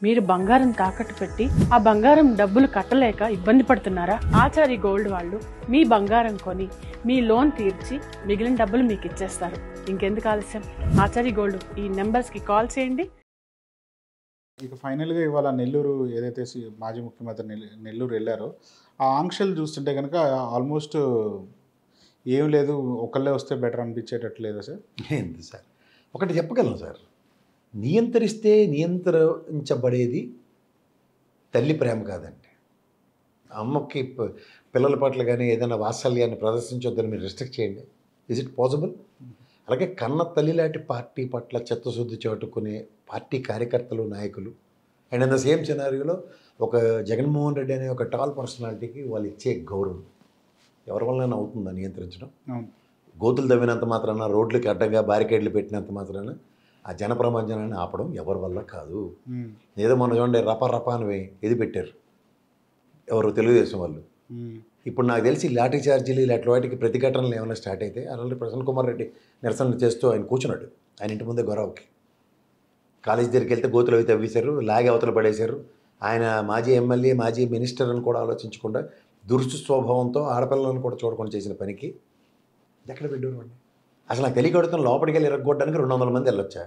మీరు బంగారం తాకట్టు పెట్టి ఆ బంగారం డబ్బులు కట్టలేక ఇబ్బంది పడుతున్నారా? ఆచారి గోల్డ్ వాళ్ళు మీ బంగారం కొని మీ లోన్ తీర్చి మిగిలిన డబ్బులు మీకు ఇచ్చేస్తారు. ఇంకెందుకు ఆలస్యం? ఆచారి గోల్డ్ ఈ నెంబర్స్కి కాల్ చేయండి. ఇక ఫైనల్గా ఇవాళ నెల్లూరు ఏదైతే మాజీ ముఖ్యమంత్రి నెల్లూరు వెళ్ళారో ఆ ఆంక్షలు చూస్తుంటే కనుక ఆల్మోస్ట్ ఏం లేదు, ఒకళ్ళే వస్తే బెటర్ అనిపించేటట్టు లేదా సార్? ఏంటి సార్, ఒకటి చెప్పగలను సార్, నియంత్రిస్తే నియంత్రించబడేది తల్లి ప్రేమ కాదండి. అమ్మకి పిల్లల పట్ల కానీ ఏదైనా వాత్సల్యాన్ని ప్రదర్శించొద్దని మీరు రిస్ట్రిక్ట్ చేయండి. Is it possible? అలాగే కన్న తల్లి లాంటి పార్టీ పట్ల చిత్తశుద్ధి చాటుకునే పార్టీ కార్యకర్తలు, నాయకులు అండ్ ఇన్ ద సేమ్ సినారియోలో ఒక జగన్మోహన్ రెడ్డి అనే ఒక టాల్ పర్సనాలిటీకి వాళ్ళు ఇచ్చే గౌరవం ఎవరి వల్లైనా అవుతుందా నియంత్రించడం? గోతులు తవ్వినంత మాత్రాన, రోడ్లకి అడ్డంగా బ్యారికేడ్లు పెట్టినంత మాత్రాన ఆ జనప్రపంచాన్ని ఆపడం ఎవరి వల్ల కాదు. ఏదో మొన్న చూడండి రప అని ఇది పెట్టారు ఎవరు, తెలుగుదేశం వాళ్ళు. ఇప్పుడు నాకు తెలిసి లాఠీ చార్జీలు ఇలాంటి వాటికి ప్రతిఘటనలు ఏమైనా స్టార్ట్ అయితే అలాంటి ప్రసన్న కుమార్ రెడ్డి నిరసన చేస్తూ ఆయన కూర్చున్నాడు ఆయన ఇంటి ముందే గొడవకి. కాలేజీ దగ్గరికి వెళ్తే గోతులు అవి తవ్వేశారు, లాగి అవతల పడేశారు. ఆయన మాజీ ఎమ్మెల్యే, మాజీ మినిస్టర్ అని కూడా ఆలోచించకుండా దురుసు స్వభావంతో ఆడపిల్లలను కూడా చూడకుండా చేసిన పనికి ఎక్కడ పెట్టారు అండి? అసలు నాకు తెలియకడుతున్న లోపలికి వెళ్ళి ఇరగొట్టడానికి 200 మంది వెళ్ళొచ్చా?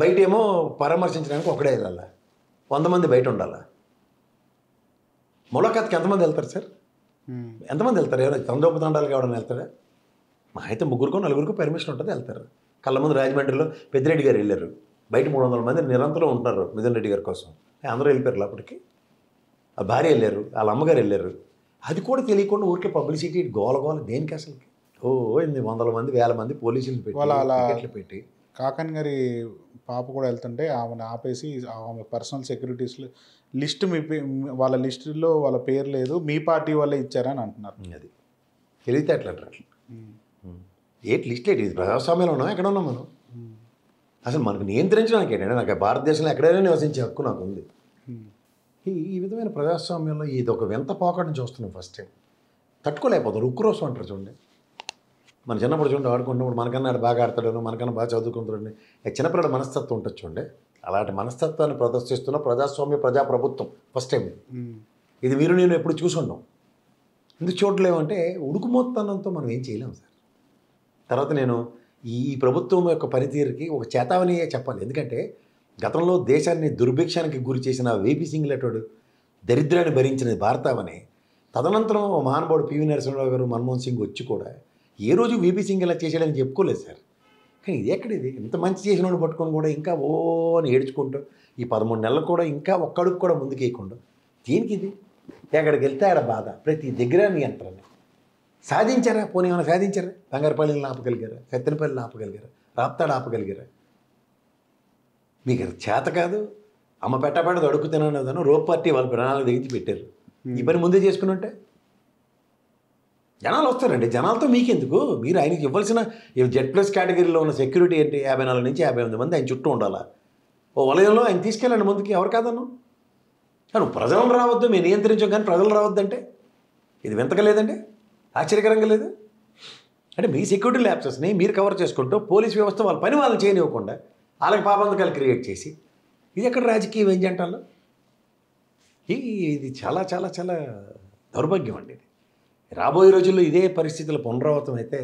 బయట ఏమో పరామర్శించడానికి ఒకడే వెళ్ళాలా? 100 మంది బయట ఉండాలా? ములాఖాత్కి ఎంతమంది వెళ్తారు సార్? ఎంతమంది వెళ్తారు? ఎవరైనా తండోపతండాలకు ఎవరైనా వెళ్తారా? మా అయితే 3-4 పర్మిషన్ ఉంటుంది, వెళ్తారు. కళ్ళ ముందు రాజమండ్రిలో పెద్దిరెడ్డి గారు వెళ్ళారు, బయట 300 మంది నిరంతరం ఉంటున్నారు మిథున్ రెడ్డి గారి కోసం. అందరూ వెళ్ళిపోయారు లోపలికి. ఆ భార్య వెళ్ళారు, వాళ్ళ అమ్మగారు వెళ్ళారు. అది కూడా తెలియకుండా ఊరికే పబ్లిసిటీ గోలగోల దేనికి అసలుకి? ఓ 100 మంది 1000 మంది పోలీసులు పెట్టి పెట్టి కాకన్ గారి పాప కూడా వెళ్తుంటే ఆమెను ఆపేసి ఆమె పర్సనల్ సెక్యూరిటీస్ లిస్ట్ వాళ్ళ లిస్టులో వాళ్ళ పేరు లేదు, మీ పార్టీ వాళ్ళే ఇచ్చారని అంటున్నారు. అది తెలివితే అట్లా ఏంటి లిస్ట్ ఏంటి? ఇది ప్రజాస్వామ్యంలో ఉన్నాం, ఎక్కడ ఉన్నాం మనం? అసలు మనకు నియంత్రించడానికి ఏంటంటే, నాకు భారతదేశంలో ఎక్కడైనా నివసించే హక్కు నాకు ఉంది. ఈ విధమైన ప్రజాస్వామ్యంలో ఇది ఒక వింత పోకడని చూస్తున్నాం. First time తట్టుకోలేకపోతాం. ఉక్రోసం అంటారు చూడండి. మన చిన్నప్పుడు చూడండి ఆడుకుంటున్నప్పుడు మనకన్నా ఆడు బాగా ఆడతాడను, మనకన్నా బాగా చదువుకుంటాడని చిన్నపిల్లల మనస్తత్వం ఉంటుంది చూడండి. అలాంటి మనస్తత్వాన్ని ప్రదర్శిస్తున్న ప్రజాస్వామ్య ప్రజాప్రభుత్వం ఫస్ట్ టైం ఇది. మీరు నేను ఎప్పుడు చూసుంటాం. ఎందుకు చూడలేమంటే ఉడుకుమోత్తనంతో మనం ఏం చేయలేము సార్. తర్వాత నేను ఈ ప్రభుత్వం యొక్క పనితీరుకి ఒక చేతావనియే చెప్పాలి. ఎందుకంటే గతంలో దేశాన్ని దుర్భిక్షానికి గురి చేసిన వేపీ సింగ్ లాంటి దరిద్రాన్ని భరించినది భారతావని. తదనంతరం మహానుభావుడు పివి నరసింహరావు గారు, మన్మోహన్ సింగ్ వచ్చి కూడా ఏ రోజు వీపీ సింగ్ ఇలా చేసేయడానికి చెప్పుకోలేదు సార్. కానీ ఇది ఎక్కడిది? ఇంత మంచి చేసిన వాడిని పట్టుకొని కూడా ఇంకా ఓ అని ఏడ్చుకుంటూ ఈ 13 నెలలు కూడా ఇంకా ఒక్కడుగు కూడా ముందుకేయకుండా దేనికి ఇది? ఎక్కడికి వెళ్తే ఆడ బాధ, ప్రతి దగ్గర నియంత్రణ. సాధించారా? పోనీ ఏమైనా సాధించారా? బంగారపల్లిని ఆపగలిగారా? సత్తెనపల్లిని ఆపగలిగారా? రాప్తాడు ఆపగలిగారా? మీకు చేత కాదు. అమ్మ పెట్టబడదు అడుగు తినదను రోప్ పార్టీ వాళ్ళ ప్రణాళిక దిగించి పెట్టారు. ఈ పని ముందే చేసుకుని ఉంటే జనాలు వస్తారండి. జనాలతో మీకెందుకు? మీరు ఆయనకి ఇవ్వాల్సిన Z+ కేటగిరీలో ఉన్న సెక్యూరిటీ ఏంటి? 54 నుంచి 58 మంది ఆయన చుట్టూ ఉండాలా? ఓ వలయంలో ఆయన తీసుకెళ్ళండి ముందుకి. ఎవరు కాదను? కానీ ప్రజలను రావద్దు, మేము నియంత్రించాం కానీ ప్రజలు రావద్దంటే ఇది వింతగా లేదండి? ఆశ్చర్యకరంగా లేదు? అంటే మీ సెక్యూరిటీ ల్యాప్సెస్ని మీరు కవర్ చేసుకుంటూ పోలీస్ వ్యవస్థ వాళ్ళ పని వాళ్ళని చేయనివ్వకుండా వాళ్ళకి పాబంధకాలు క్రియేట్ చేసి ఇది ఎక్కడ రాజకీయ వ్యంజంటాలో? ఇది చాలా చాలా చాలా దౌర్భాగ్యం అండి. ఇది రాబోయే రోజుల్లో ఇదే పరిస్థితుల పునరావృతం అయితే